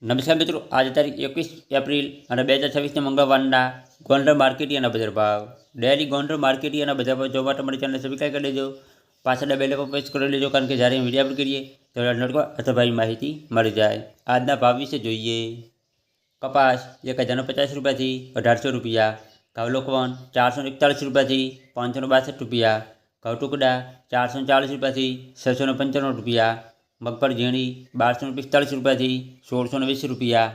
નમસ્કાર મિત્રો, આજે તારીખ 21 એપ્રિલ અને 2026 મંગળવારના ગોંડલ માર્કેટિયાના બજાર ભાવ. ડેલી ગોંડલ માર્કેટિયાના બજાર ભાવ જોવા માટે અમારી ચેનલ સબસ્ક્રાઈબ કરી લેજો. પાછળ બેલ પર પ્રેસ કરી લેજો, કારણ કે જ્યારે વિડીયો અપલોડ કરીએ ત્યારે નોટિફિકેશન અથવા ભાઈ માહિતી મળી જાય. આજના ભાવ વિશે જોઈએ. કપાસ 1050 રૂપિયાથી 1800 રૂપિયા. ઘઉં લોકવન 441 રૂપિયાથી 562 રૂપિયા. ઘઉં ટુકડા 440 રૂપિયાથી 695 રૂપિયા. મગફળી ઝીણી 1245 રૂપિયાથી 1620 રૂપિયા.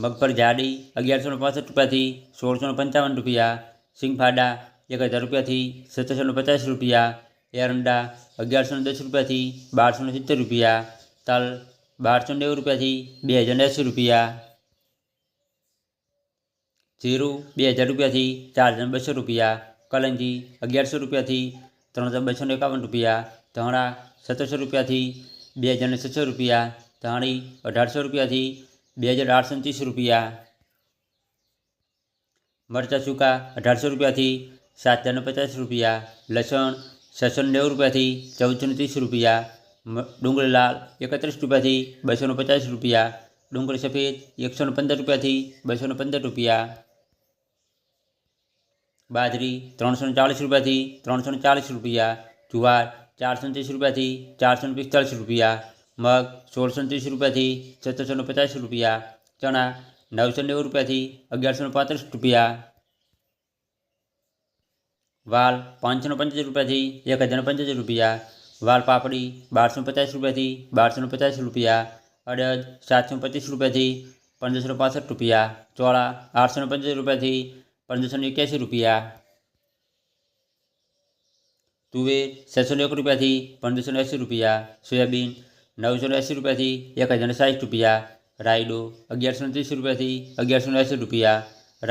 મગફળી જાડી 1165 રૂપિયાથી 1655 રૂપિયા. સિંગફાડા 1000 રૂપિયાથી 1750 રૂપિયા. એરંડા 1110 રૂપિયાથી 1270 રૂપિયા. તલ 1290 રૂપિયાથી 2080 રૂપિયા. જીરું 2000 રૂપિયાથી 4200 રૂપિયા. કલંજી 1100 રૂપિયાથી 3251 રૂપિયા. ધાણા 1700 રૂપિયાથી 2600 રૂપિયા. ધાણી 1800 રૂપિયાથી 2830 રૂપિયા. મરચાં સૂકા 1800 રૂપિયાથી 7050 રૂપિયા. લસણ 690 રૂપિયાથી 1430 રૂપિયા. ડુંગળી લાલ 31 રૂપિયાથી 250 રૂપિયા. ડુંગળી સફેદ 115 રૂપિયાથી 215 રૂપિયા. બાજરી 340 રૂપિયાથી 340 રૂપિયા. જુવાર 430 રૂપિયાથી 445 રૂપિયા. મગ 1630 રૂપિયાથી 1750 રૂપિયા. ચણા 990 રૂપિયાથી 1135 રૂપિયા. વાલ 575 રૂપિયાથી 1075 રૂપિયા. વાલ પાપડી 1250 રૂપિયાથી 1250 રૂપિયા. અડદ 725 રૂપિયાથી 1565 રૂપિયા. ચોળા 875 રૂપિયાથી 1581 રૂપિયા. તુવેર 601 રૂપિયાથી 1580 રૂપિયા. સોયાબીન 980 રૂપિયાથી 1060 રૂપિયા. રાયડો 1130 રૂપિયાથી 1180 રૂપિયા.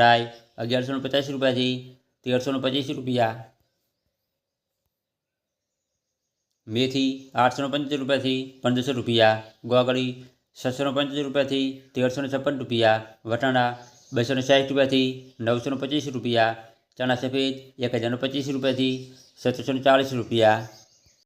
રાય 1150 રૂપિયાથી 1325 રૂપિયા. મેથી 875 રૂપિયાથી 1500 રૂપિયા. ગોગળી 675 રૂપિયાથી 1356 રૂપિયા. વટાણા 260 રૂપિયાથી 925 રૂપિયા. ચણા સફેદ 1025 રૂપિયાથી 740 રૂપિયા.